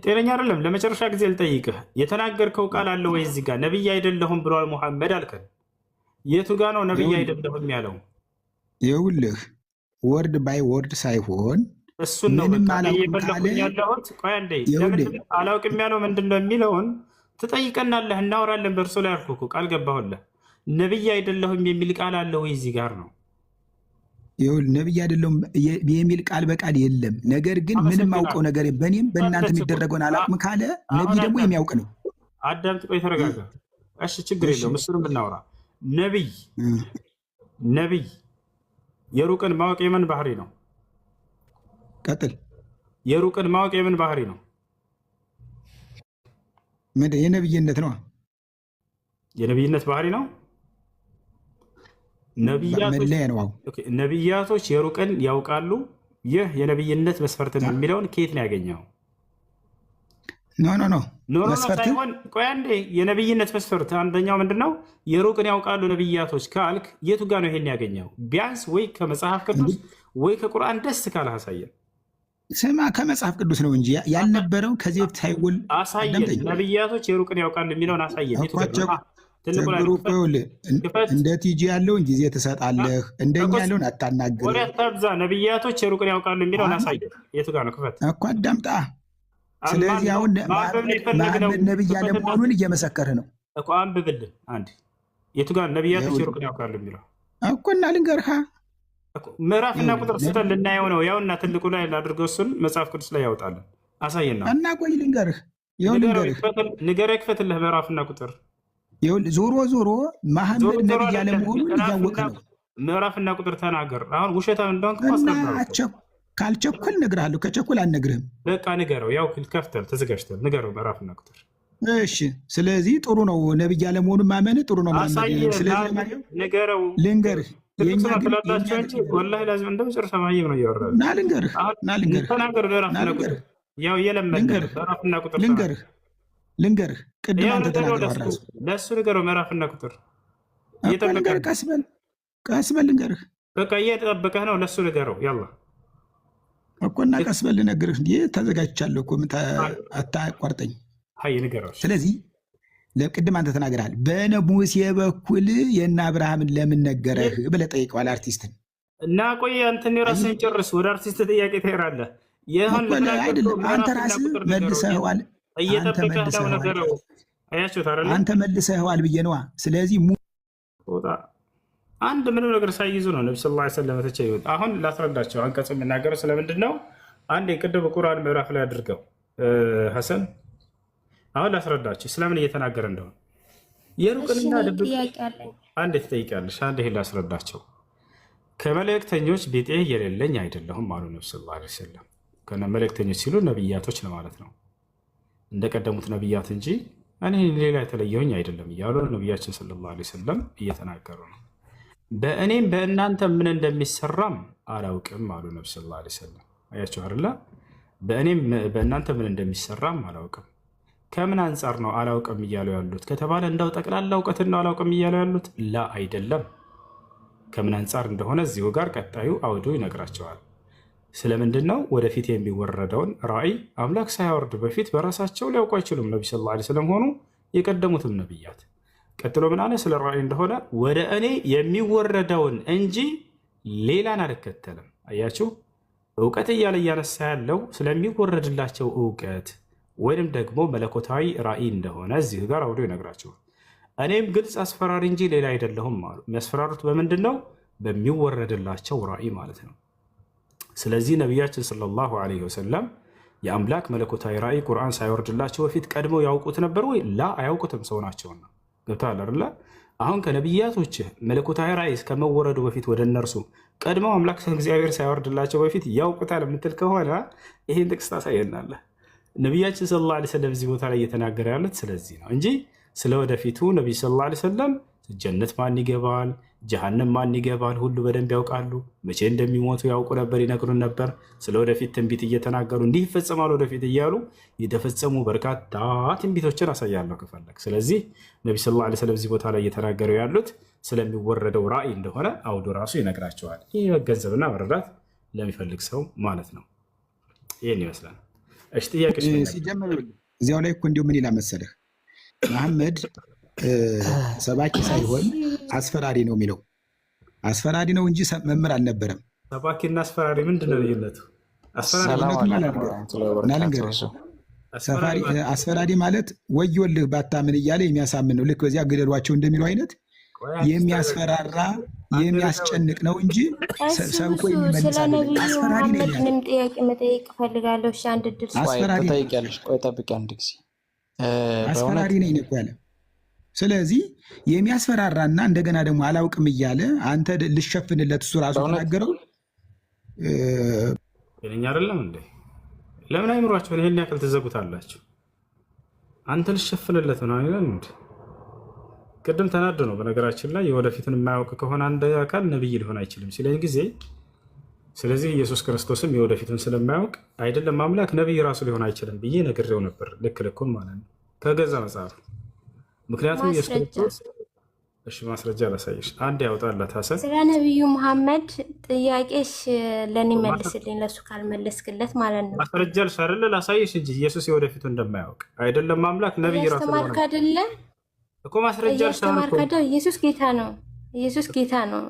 ጤነኛ አይደለም። ለመጨረሻ ጊዜ ልጠይቅህ፣ የተናገርከው ቃል አለ ወይ እዚህ ጋር ነቢይ አይደለሁም ብሏል ሙሐመድ አልከን። የቱ ጋ ነው ነቢይ አይደለሁም ያለው? ይኸውልህ ወርድ ባይ ወርድ ሳይሆን እሱን ነው እየፈለኩኝ ያለሁት። ቆይ አንዴ አላውቅም ያለው ምንድን ነው የሚለውን ትጠይቀናለህ፣ እናወራለን። በእርሱ ላይ አልኩህ እኮ ቃል ገባሁልህ። ነቢይ አይደለሁም የሚል ቃል አለ ወይ እዚህ ጋር ነው? ይኸውልህ ነቢይ አይደለሁም የሚል ቃል በቃል የለም። ነገር ግን ምንም አውቀው ነገር በእኔም በእናንተ የሚደረገውን አላውቅም ካለ ነቢይ ደግሞ የሚያውቅ ነው። አዳምጥ፣ ቆይ ተረጋጋ። እሺ ችግር የለውም እሱንም ብናወራ። ነቢይ የሩቅን ማወቅ የምን ባህሪ ነው? ቀጥል። የሩቅን ማወቅ የምን ባህሪ ነው? ምንድን የነቢይነት ነው? የነቢይነት ባህሪ ነው። ነቢያቶች የሩቅን ያውቃሉ። ይህ የነቢይነት መስፈርት ነው የሚለውን ከየት ነው ያገኘው? ኖ ኖ መስፈርት ሳይሆን ቆይ አንዴ፣ የነብይነት መስፈርት አንደኛው ምንድነው? የሩቅን ያውቃሉ ነብያቶች ካልክ የቱ ጋር ነው ይሄን ያገኘው? ቢያንስ ወይ ከመጽሐፍ ቅዱስ ወይ ከቁርአን ደስ ካለ አሳየን። ስማ ከመጽሐፍ ቅዱስ ነው እንጂ ያልነበረው ከዚህ በፊት ሳይውል አሳየን። ነብያቶች የሩቅን ያውቃሉ የሚለውን አሳየን። የቱ ጋር ነው? እንደ ቲጂ ያለውን ጊዜ ትሰጣለህ፣ እንደኛ ያለውን አታናግርም። ወሬ አታብዛ። ነብያቶች የሩቅን ያውቃሉ የሚለውን አሳየን። የቱ ጋር ነው? ክፈት እኮ አዳምጣ። ስለዚህ አሁን መሐመድ ነብይ ያለመሆኑን እየመሰከርህ ነው እኮ። አንብብልን አንድ። የቱ ጋር ነብያቶች የሩቅን ያውቃሉ የሚለው እኮ እና ልንገርህ ምዕራፍና ቁጥር ስተን ልናየው ነው። ያውና ትልቁ ላይ ላድርገው፣ እሱን መጽሐፍ ቅዱስ ላይ ያውጣለን። አሳየን ነው እና ቆይ ልንገርህ፣ ንገረህ፣ ክፈትልህ ምዕራፍና ቁጥር። ዞሮ መሐመድ ነብይ ያለመሆኑን እያወቅህ ነው። ምዕራፍና ቁጥር ተናገር። አሁን ውሸታም እንደሆንክ ካልቸኩል እነግርሃለሁ፣ ከቸኩል አልነግርህም። በቃ ንገረው። ያው ከፍተል ተዘጋጅተል ንገረው ምዕራፍና ቁጥር። እሺ፣ ስለዚህ ጥሩ ነው ነብይ ያለመሆኑን ማመን ጥሩ ነው። ስለዚህ ንገረው፣ ልንገርህ ትላላቸው እንጂ ወላሂ ላዚም እንደ መጨረሻ ማየም ነው እያወራህ ና ልንገርህ ተናገር። ምዕራፍና ቁጥር ያው እየለመድን ምዕራፍና ቁጥር ልንገርህ ቅድም አንተ ተናገር፣ ለእሱ ንገረው። ምዕራፍና ቁጥር እየጠበቀህ ቀስ በል ልንገርህ። በቃ እየጠበቀህ ነው፣ ለእሱ ንገረው። ያላ እኮ እና ቀስ በል ልነግርህ እንዲ ተዘጋጅቻለሁ እኮ አታቋርጠኝ። ንገረው። ስለዚህ ለቅድም አንተ ተናገራል። በነ ሙሴ በኩል የእነ አብርሃምን ለምን ነገረህ ብለህ ጠይቀዋል አርቲስትን። እና ቆይ አንተን የራስህን ጨርስ፣ ወደ አርቲስት ጥያቄ ትሄዳለህ። አይደለም አንተ ራስህ መልሰኸዋል። አንተ መልሰኸዋል ብዬ ነዋ። ስለዚህ አንድ ምንም ነገር ሳይይዙ ነው ነቢ ስ ሰለም ተቸ ይወጥ። አሁን ላስረዳቸው። አንቀጽ የምናገረው ስለምንድን ነው? አንድ የቅድም ቁርአን ምዕራፍ ላይ አድርገው ሐሰን አሁን ላስረዳችሁ ስለምን እየተናገረ እንደሆነ። የሩቅንና ድብቅ አንድ ትጠይቃለሽ። አንድ ይሄን ላስረዳቸው። ከመልእክተኞች ቢጤ የሌለኝ አይደለሁም አሉ ነቢ ስ ላ ሰለም። ከመልእክተኞች ሲሉ ነቢያቶች ለማለት ነው፣ እንደቀደሙት ነቢያት እንጂ እኔ ሌላ የተለየሁኝ አይደለም እያሉ ነቢያችን ሰለላሁ ዐለይሂ ወሰለም እየተናገሩ ነው። በእኔም በእናንተ ምን እንደሚሰራም አላውቅም አሉ ነቢ ሰለላሁ ዐለይሂ ወሰለም። አያቸው አይደለ? በእኔም በእናንተ ምን እንደሚሰራም አላውቅም። ከምን አንጻር ነው አላውቅም እያሉ ያሉት ከተባለ እንዳው ጠቅላላ እውቀትን ነው አላውቅም እያሉ ያሉት? ላ አይደለም። ከምን አንጻር እንደሆነ እዚሁ ጋር ቀጣዩ አውዱ ይነግራቸዋል። ስለምንድን ነው? ወደፊት የሚወረደውን ራእይ አምላክ ሳያወርድ በፊት በራሳቸው ሊያውቁ አይችሉም። ነቢ ሰለላሁ ዐለይሂ ወሰለም ሆኑ የቀደሙትም ነቢያት። ቀጥሎ ምን አለ? ስለ ራእይ እንደሆነ ወደ እኔ የሚወረደውን እንጂ ሌላን አልከተልም። አያችሁ፣ እውቀት እያለ እያነሳ ያለው ስለሚወረድላቸው እውቀት ወይም ደግሞ መለኮታዊ ራእይ እንደሆነ እዚህ ጋር አውዶ ይነግራቸዋል። እኔም ግልጽ አስፈራሪ እንጂ ሌላ አይደለሁም አሉ። የሚያስፈራሩት በምንድን ነው? በሚወረድላቸው ራእይ ማለት ነው። ስለዚህ ነቢያችን ሰለላሁ ዐለይሂ ወሰለም የአምላክ መለኮታዊ ራእይ ቁርአን ሳይወርድላቸው በፊት ቀድመው ያውቁት ነበር ወይ? ላ አያውቁትም። ሰው ናቸውና። ገብቶሃል አይደለ? አሁን ከነቢያቶች መለኮታዊ ራእይ እስከመወረዱ በፊት ወደ እነርሱ ቀድመው አምላክ እግዚአብሔር ሳይወርድላቸው በፊት ያውቁታል የምትል ከሆነ ይህን ጥቅስ ታሳየናለህ። ነቢያችን ሰለላሁ ዐለይሂ ወሰለም እዚህ ቦታ ላይ እየተናገረ ያሉት ስለዚህ ነው እንጂ ስለ ወደፊቱ ነቢይ ሰለላሁ ዐለይሂ ወሰለም ጀነት ማን ይገባል፣ ጀሃነም ማን ይገባል ሁሉ በደንብ ያውቃሉ። መቼ እንደሚሞቱ ያውቁ ነበር፣ ይነግሩን ነበር። ስለ ወደፊት ትንቢት እየተናገሩ እንዲህ ይፈጸማል ወደፊት እያሉ የተፈጸሙ በርካታ ትንቢቶችን አሳያለሁ ከፈለግ። ስለዚህ ነቢ ሰለላሁ ዐለይሂ ወሰለም እዚህ ቦታ ላይ እየተናገሩ ያሉት ስለሚወረደው ራእይ እንደሆነ አውዱ ራሱ ይነግራቸዋል። ይህ መገንዘብና መረዳት ለሚፈልግ ሰው ማለት ነው። ይህን ይመስላል። እሺ ጥያቄ ሲጀምር እዚያው ላይ እኮ እንዲሁ ምን ይላል መሰለህ መሐመድ ሰባኪ ሳይሆን አስፈራሪ ነው የሚለው። አስፈራሪ ነው እንጂ መምህር አልነበረም። ሰባኪና አስፈራሪ ምንድን ነው ልዩነቱ? አስፈራሪ ማለት ወዮልህ ባታምን እያለ የሚያሳምን ነው። ልክ በዚያ ገደሏቸው እንደሚለው አይነት የሚያስፈራራ የሚያስጨንቅ ነው እንጂ ሰብኮ የሚመልስ አስፈራሪ ነው። ምንም ጥያቄ መጠየቅ እፈልጋለሁ። እሺ አንድ ድል አስፈራሪ ነኝ እኮ ያለ። ስለዚህ የሚያስፈራራና እንደገና ደግሞ አላውቅም እያለ አንተ ልሸፍንለት እሱ ራሱ ተናገረው እኛ አይደለም እንዴ? ለምን አይምሯቸውን ይሄን ያክል ትዘጉታላችሁ? አንተ ልሸፍንለት ነው አይደል እንዴ? ቅድም ተናዶ ነው በነገራችን ላይ የወደፊቱን የማያውቅ ከሆነ አንድ አካል ነብይ ሊሆን አይችልም ሲለኝ ጊዜ ስለዚህ ኢየሱስ ክርስቶስም የወደፊቱን ስለማያውቅ አይደለም አምላክ ነቢይ ራሱ ሊሆን አይችልም ብዬ ነግሬው ነበር። ልክ ልኩን ማለት ነው ከገዛ መጽሐፉ። ምክንያቱም ኢየሱስ ክርስቶስ እሺ ማስረጃ ላሳይሽ። አንድ ያውጣላት ሐሰን ስለ ነቢዩ መሐመድ ጥያቄሽ ለእኔ መልስልኝ፣ ለሱ ካልመለስክለት ማለት ነው። ማስረጃ ልሽ አይደለ ላሳይሽ እንጂ ኢየሱስ የወደፊቱን እንደማያውቅ አይደለም አምላክ ነቢይ ራሱ ሊሆን እያስተማርክ አይደለ እኮ ማስረጃ ልሽ እያስተማርክ ኢየሱስ ጌታ ነው፣ ኢየሱስ ጌታ ነው፣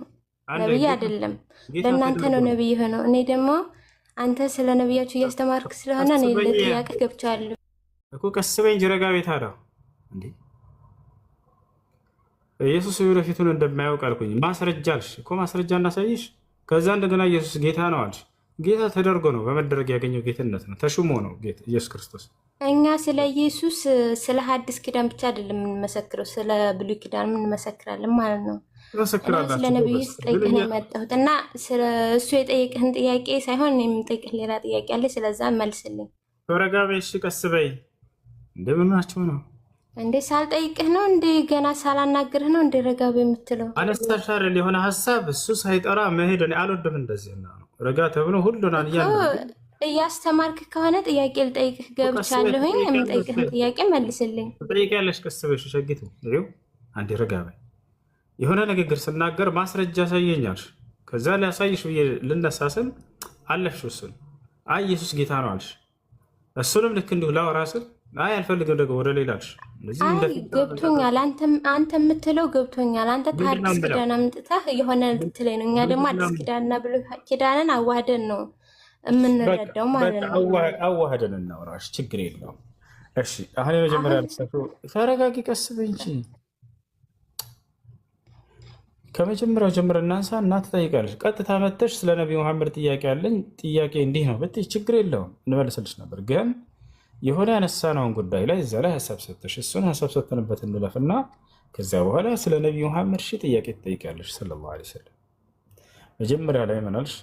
ነቢይ አይደለም። ለእናንተ ነው ነቢይ ሆነው። እኔ ደግሞ አንተ ስለ ነቢያችሁ እያስተማርክ ስለሆነ እኔ ለጥያቄ ገብቻለሁ እኮ። ቀስ በይ እንጂ ረጋ ቤት አዳ እንዴ ኢየሱስ ወደፊቱን እንደማያውቅ አልኩኝ። ማስረጃ አልሽ እኮ ማስረጃ እናሳይሽ። ከዛ እንደገና ኢየሱስ ጌታ ነው አልሽ። ጌታ ተደርጎ ነው በመደረግ ያገኘው ጌትነት ነው፣ ተሹሞ ነው ጌታ ኢየሱስ ክርስቶስ። እኛ ስለ ኢየሱስ ስለ ሐዲስ ኪዳን ብቻ አይደለም የምንመሰክረው፣ ስለ ብሉይ ኪዳን እንመሰክራለን ማለት ነው። ስለ ነቢዩ ስጠይቅህ ነው የመጣሁት እና እሱ የጠየቅህን ጥያቄ ሳይሆን የምጠይቅህ ሌላ ጥያቄ አለ። ስለዛ መልስልኝ። ረጋ በይ እሺ፣ ቀስ በይ። እንደምን ናቸው ነው እንዴ? ሳልጠይቅህ ነው እንዴ? ገና ሳላናግርህ ነው እንዴ ረጋ በይ የምትለው? አነሳሻል የሆነ ሀሳብ እሱ ሳይጠራ መሄድ እኔ አልወድም። እንደዚህ ነው ረጋ ተብሎ ሁሉን እያስተማርክ ከሆነ ጥያቄ ልጠይቅህ ገብቻለሁኝ። የምጠይቅህን ጥያቄ መልስልኝ። ትጠይቂያለሽ። ቀስ በይ ሸጊቱ። አንዴ ረጋ በይ። የሆነ ንግግር ስናገር ማስረጃ ያሳየኛል። ከዛ ሊያሳይሽ ብዬ ልነሳ ስል አለፍሽ። እሱን አይ ኢየሱስ ጌታ ነው አልሽ። እሱንም ልክ እንዲሁ ላወራ ስል አይ አልፈልግም ደግሞ ወደ ሌላ አልሽ። ገብቶኛል። አንተ የምትለው ገብቶኛል። አንተ ከአዲስ ኪዳን አምጥተህ የሆነ ልትለኝ ነው። እኛ ደግሞ አዲስ ኪዳንና ብሉይ ኪዳንን አዋህደን ነው የምንረዳው ማለት ነው። አዋህደን እናውራሽ፣ ችግር የለውም። እሺ አሁን የመጀመሪያ ተረጋጊ፣ ቀስ በይ እንጂ ከመጀመሪያው ጀምረ እናንሳ እና ትጠይቃለች። ቀጥታ መተሽ ስለ ነቢዩ መሐመድ ጥያቄ ያለኝ ጥያቄ እንዲህ ነው ብትይ ችግር የለውም እንመልስልሽ ነበር። ግን የሆነ ያነሳነውን ጉዳይ ላይ እዛ ላይ ሀሳብ ሰጥተሽ እሱን ሀሳብ ሰጥተንበት እንለፍና ከዚያ በኋላ ስለ ነቢዩ መሐመድ ጥያቄ ትጠይቃለሽ ሰለላሁ ዐለይሂ ወሰለም። መጀመሪያ ላይ ምናልሽ?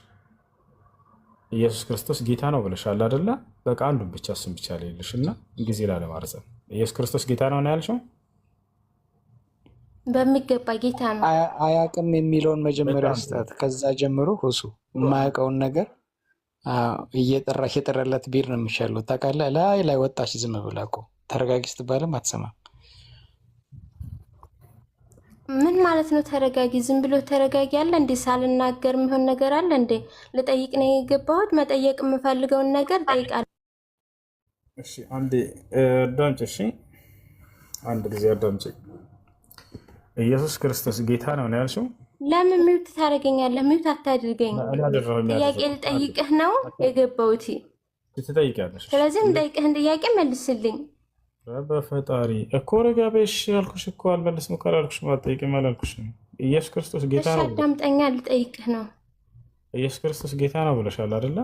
ኢየሱስ ክርስቶስ ጌታ ነው ብለሻል አይደለ? በቃ አንዱን ብቻ እሱን ብቻ ላይልሽ እና ጊዜ ላለማርዘም ኢየሱስ ክርስቶስ ጌታ ነው ያልሽው? በሚገባ ጌታ ነው። አያውቅም የሚለውን መጀመሪያ ስጣት። ከዛ ጀምሮ ሁሱ የማያውቀውን ነገር እየጠራሽ የጠራለት ቢር ነው የሚሻለው። ታውቃለህ፣ ላይ ወጣች ዝም ብላ እኮ ተረጋጊ ስትባልም አትሰማም። ምን ማለት ነው ተረጋጊ? ዝም ብሎ ተረጋጊ አለ እንዴ? ሳልናገር የሚሆን ነገር አለ እንዴ? ልጠይቅ ነው የገባሁት። መጠየቅ የምፈልገውን ነገር ጠይቃለሁ። እሺ አንዴ አዳምጪ። እሺ አንድ ጊዜ አዳምጪ። ኢየሱስ ክርስቶስ ጌታ ነው ያልሽው? ለምን ሚውት ታደርገኛለህ? ሚውት አታድርገኝ። ጥያቄ ልጠይቅህ ነው የገባሁት። ትጠይቂያለሽ። ስለዚህ እንጠይቅህን ጥያቄ መልስልኝ። በፈጣሪ እኮ ረጋ በይ። እሺ አልኩሽ እኮ አልመልስም እኮ አላልኩሽም፣ አልጠይቅም አላልኩሽም። ኢየሱስ ክርስቶስ ጌታ ነው። አዳምጠኛ፣ ልጠይቅህ ነው። ኢየሱስ ክርስቶስ ጌታ ነው ብለሻል አይደለ?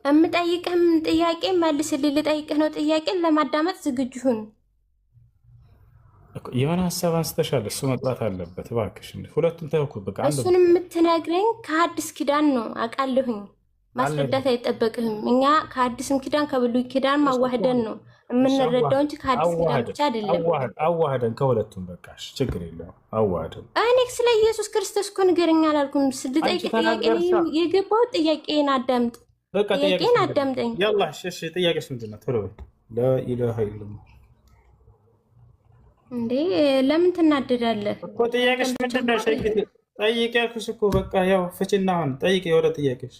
የምጠይቅህም ጥያቄ መልስልኝ። ልጠይቅህ ነው ጥያቄን ለማዳመጥ ዝግጁ ሁን። የሆነ ሀሳብ አንስተሻል፣ እሱ መጥራት አለበት እባክሽ። ሁለቱም ተውኩ በቃ። እሱንም የምትነግረኝ ከአዲስ ኪዳን ነው አውቃለሁኝ። ማስረዳት አይጠበቅህም። እኛ ከአዲስም ኪዳን ከብሉይ ኪዳን ማዋህደን ነው የምንረዳው እንጂ ከአዲስ ኪዳን ብቻ አይደለም። አዋህደን ከሁለቱም በቃ እችግር የለውም አዋህደን። እኔ ስለ ኢየሱስ ክርስቶስ እኮ ንገረኝ አላልኩም። ስልጠይቅ ጥያቄ የገባው ጥያቄን አዳምጥ። ጥያቄን አዳምጠኝ። ያላ እሺ፣ ጥያቄሽ ምንድን ነው? ቶሎ በይ። ላኢላሃ ኢለላህ እንዴ ለምን ትናደዳለህ እኮ? ጥያቄሽ ምንድን ነው? ጠይቅ ያልኩሽ እኮ በቃ ያው ፍቺና አሁን ጠይቅ ወደ ጥያቄሽ።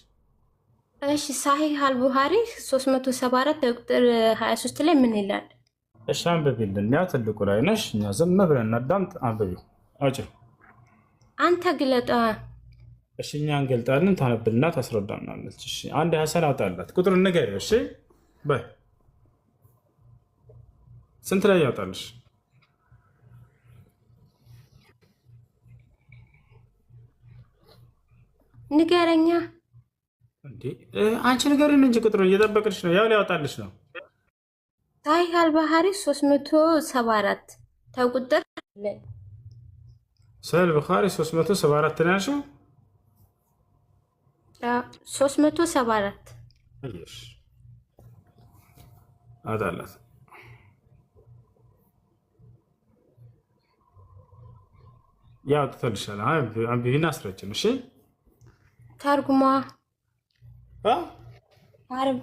እሺ ሳሂህ አልቡሃሪ 374 ቁጥር 23 ላይ ምን ይላል? እሺ አንብቢልን። ያው ትልቁ ላይ ነሽ፣ እኛ ዝም ብለን እናዳምጥ። አንብቢው አውጪ። አንተ ግለጣ። እሺ እኛ እንገልጣለን፣ ታነብልና ታስረዳናለች። እሺ አንድ ሐሰን አውጣላት። ቁጥሩን ንገሪው። እሺ በይ ስንት ላይ ያውጣልሽ? ንገረኛ እንዴ አንቺ ንገሪን እንጂ ቁጥሩን እየጠበቅሽ ነው። ያው ሊያወጣልሽ ነው። ሳሂህ አልቡሃሪ 374 ተቁጥር ላይ ሳሂህ አልቡሃሪ 374 ነው ያልሽው? 374 እሺ አዳላት ያው ተልሻለ። አንብቢና አስረጭን። እሺ ተርጉማ አረብ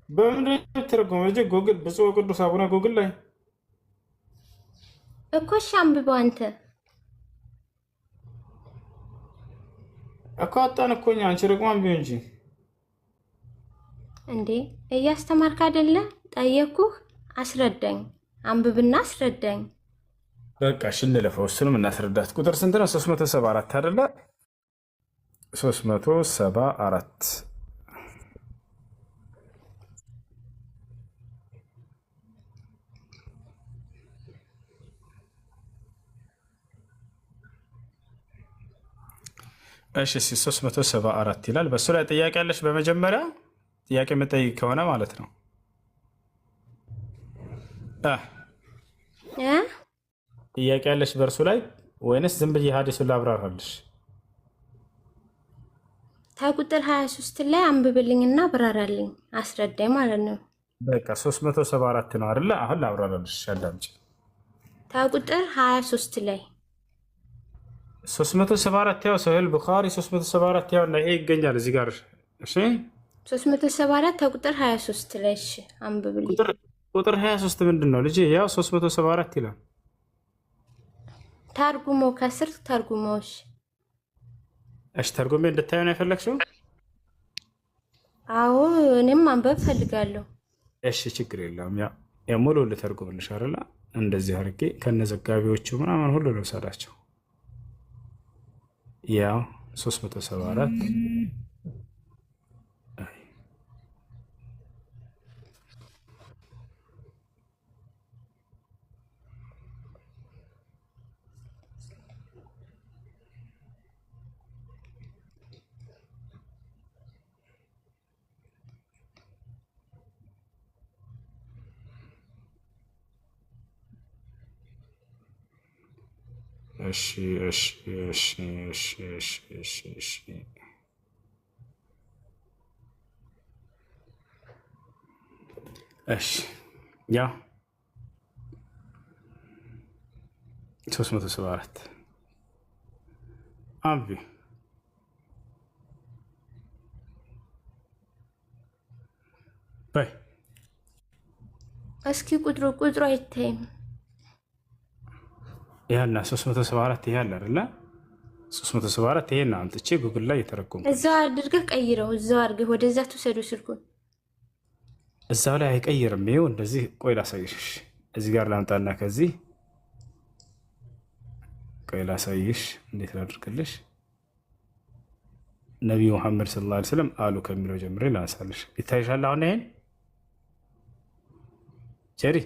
በምንድን ነው ተርጉማ? እንጂ ጉግል ብፁዕ ቅዱስ አቡነ ጉግል ላይ እኮ እሺ፣ አንብበው አንተ እኮ አጣን እኮ እኛ። አንቺ ደግሞ አንብቢው እንጂ እንዴ። እያስተማርክ አይደለ? ጠየኩህ፣ አስረዳኝ። አንብብና አስረዳኝ። በቃ እሺ እንለፈው፣ እሱንም እናስረዳት። ቁጥር ስንት ነው? 374 አይደለ? 374 እሺ 374 ይላል። በሱ ላይ ጥያቄ ያለሽ? በመጀመሪያ ጥያቄ የምጠይቅ ከሆነ ማለት ነው ጥያቄ ያለሽ በእርሱ ላይ ወይንስ ዝም ብዬ ሀዲሱን ላብራራልሽ? ከቁጥር 23 ላይ አንብብልኝና አብራራልኝ፣ አስረዳኝ ማለት ነው። በቃ 374 ነው አይደለ? አሁን ላብራራልሽ፣ አዳምጪ። ከቁጥር 23 ላይ 374 ያው ሰሂህ ቡኻሪ 374 ያው ይሄ ይገኛል እዚህ ጋር። እሺ 374 ከቁጥር 23 ላይ እሺ፣ አንብብልኝ። ቁጥር 23 ምንድን ነው ልጄ? ያው 374 ይላል። ተርጉሞ ከስር ተርጉሞሽ። እሺ ተርጉሜ እንድታዩ ነው የፈለግሽው? አዎ እኔም ማንበብ ፈልጋለሁ። እሺ ችግር የለውም። ያው ሙሉ ልተርጉምልሽ አይደለ? እንደዚህ አድርጌ ከነዘጋቢዎቹ ምናምን ሁሉ ልውሰዳቸው። ያው 374 እሺ እሺ እሺ እሺ እሺ እሺ እሺ እሺ ያ 374 አቢ በይ እስኪ ቁጥሩ አይታይም። ያና 374 ይሄ አለ አይደለ? 374 ይሄን አምጥቼ ጉግል ላይ የተረጎምኩ እዛው አድርገህ ቀይረው። እዛው አድርገህ ወደዛ ትወሰዱ ስልኩን። እዛው ላይ አይቀይርም። ይሄው እንደዚህ። ቆይ ላሳይሽ። እዚህ ጋር ላምጣና ከዚህ ቆይ ላሳይሽ። እንዴት ላድርግልሽ? ነብዩ መሐመድ ሰለላሁ ዐለይሂ ወሰለም አሉ ከሚለው ጀምሬ ላንሳልሽ። ይታይሻል አሁን ይሄን ጀሪ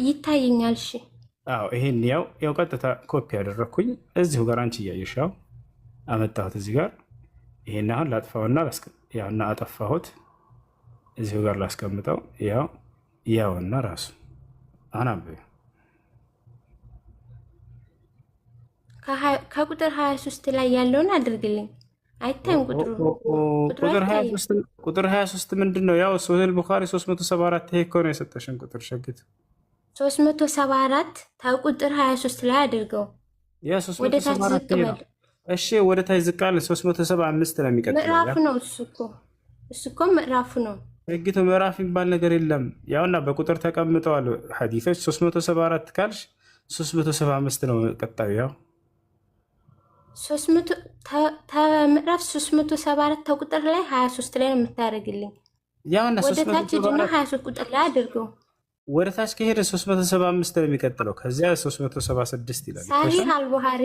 ይታየኛል። እሺ አዎ ይሄን ያው ቀጥታ ኮፒ ያደረኩኝ እዚሁ ጋር አንቺ እያየሽ ያው አመጣሁት እዚህ ጋር። ይሄን አሁን ላጥፋውና ያውና አጠፋሁት። እዚሁ ጋር ላስቀምጠው። ያውና ራሱ አሁን አንብቤ ከቁጥር 23 ላይ ያለውን አድርግልኝ። አይታይም ቁጥር 23 ምንድን ነው? ያው ሶሂህ ቡኻሪ 374 ይሄ እኮ ነው የሰጠሽን ቁጥር ሸግት 374 ከቁጥር 23 ላይ አድርገው። ያ 374 ነው። እሺ ወደ ታች ዝቅ አለ 375 ነው የሚቀጥለው። ምዕራፍ ነው እሱ እኮ ምዕራፉ ነው። ህግቱ ምዕራፍ የሚባል ነገር የለም። ያውና በቁጥር ተቀምጠዋል ሐዲሶች። 374 ካልሽ 375 ነው ቀጣዩ። ያው 300 ምዕራፍ 374 ከቁጥር ላይ 23 ላይ ነው የምታደርግልኝ። ያውና ወደ ታች ሄድና 23 ቁጥር ላይ አድርገው። ወደ ታች ከሄደ 375 ነው የሚቀጥለው። ከዚያ 376 ይላል። ሳሂህ አልቡኻሪ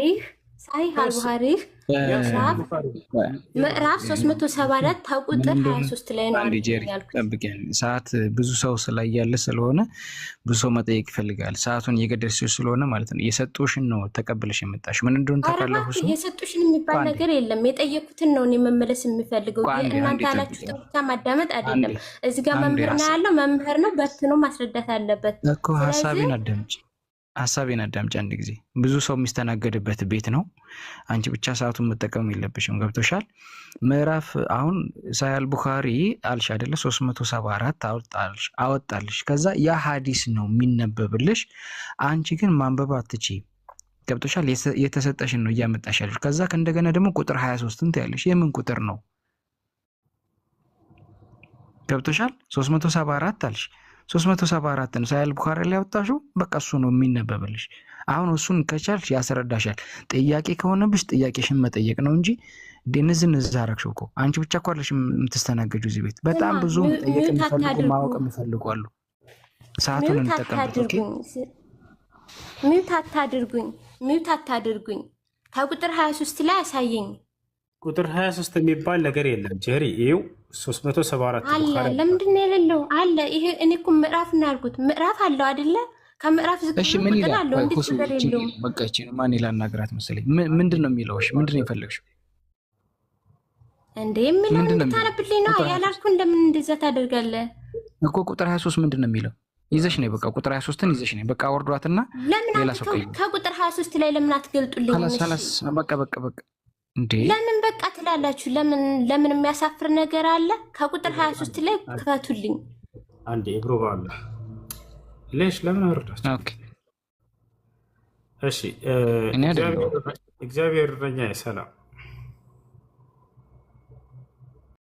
ምዕራፍ 374 ከቁጥር 23 ላይ ነው ያልኩት። ሰዓት ብዙ ሰው ስላያለ ስለሆነ ብዙ ሰው መጠየቅ ይፈልጋል። ሰዓቱን እየገደልሽው ስለሆነ ማለት ነው። የሰጡሽን ነው ተቀብለሽ የመጣሽ። ምን እንደሆነ ታውቃለሽ? የሰጡሽን የሚባል ነገር የለም። የጠየኩትን ነው እኔ መመለስ የምፈልገው። እናንተ ያላችሁት ብቻ ማዳመጥ አይደለም። እዚህ ጋር መምህር ነው ያለው። መምህር ነው በትኖ ማስረዳት አለበት እኮ። ሀሳቤን አዳምጪ አንድ ጊዜ። ብዙ ሰው የሚስተናገድበት ቤት ነው። አንቺ ብቻ ሰዓቱን መጠቀም የለብሽም። ገብቶሻል? ምዕራፍ አሁን ሳሂህ ቡኻሪ አልሽ አይደለ? 374 አወጣልሽ። ከዛ ያ ሀዲስ ነው የሚነበብልሽ። አንቺ ግን ማንበብ አትችይም። ገብቶሻል? የተሰጠሽን ነው እያመጣሽ ያለሽ። ከዛ ከእንደገና ደግሞ ቁጥር 23ን ትያለሽ። የምን ቁጥር ነው? ገብቶሻል? 374 አልሽ። 374ን ሳያል ቡኻሪ ላይ ያወጣሽው በቃ እሱ ነው የሚነበብልሽ። አሁን እሱን ከቻልሽ ያስረዳሻል። ጥያቄ ከሆነብሽ ጥያቄሽን መጠየቅ ነው እንጂ ንዝ አረግሽው እኮ። አንቺ ብቻ እኮ አለሽ የምትስተናገጁ እዚህ ቤት። በጣም ብዙ መጠየቅ የሚፈልጉ ማወቅ የሚፈልጉ አሉ። ሰዓቱን እንጠቀምበት። ሚውት አታድርጉኝ። ከቁጥር 23 ላይ አሳየኝ። ቁጥር 23 የሚባል ነገር የለም ጀሪ። ይኸው 374 አለ። ለምንድን ነው የሌለው? አለ። ይሄ እኔ እኮ ምዕራፍ ነው ያልኩት። ምዕራፍ አለው አይደለ? ከምዕራፍ ዝቅ ምን ቁጥር አለው። እንዴት ቁጥር የለውም? በቃ እቺ ማን ላናግራት መሰለኝ። ምንድን ነው የሚለው? እሺ ምንድን ነው የፈለግሽው እንዴ? የሚለውን እንድታነብልኝ ነው ያላልኩ። እንደምን እንደዛ ታደርጋለህ እኮ? ቁጥር 23 ምንድን ነው የሚለው? ይዘሽ ነይ። በቃ ቁጥር 23ን ይዘሽ ነይ። በቃ ወርዷትና ሌላ ሰው ከቁጥር 23 ላይ ለምን አትገልጡልኝ? በቃ እንዴ ለምን በቃ ትላላችሁ? ለምን የሚያሳፍር ነገር አለ? ከቁጥር 23 ላይ ክፈቱልኝ። አንዴ እግሮ ባለ ለሽ ለምን አወርዳችሁ? ኦኬ እሺ እግዚአብሔር እረኛዬ ሰላም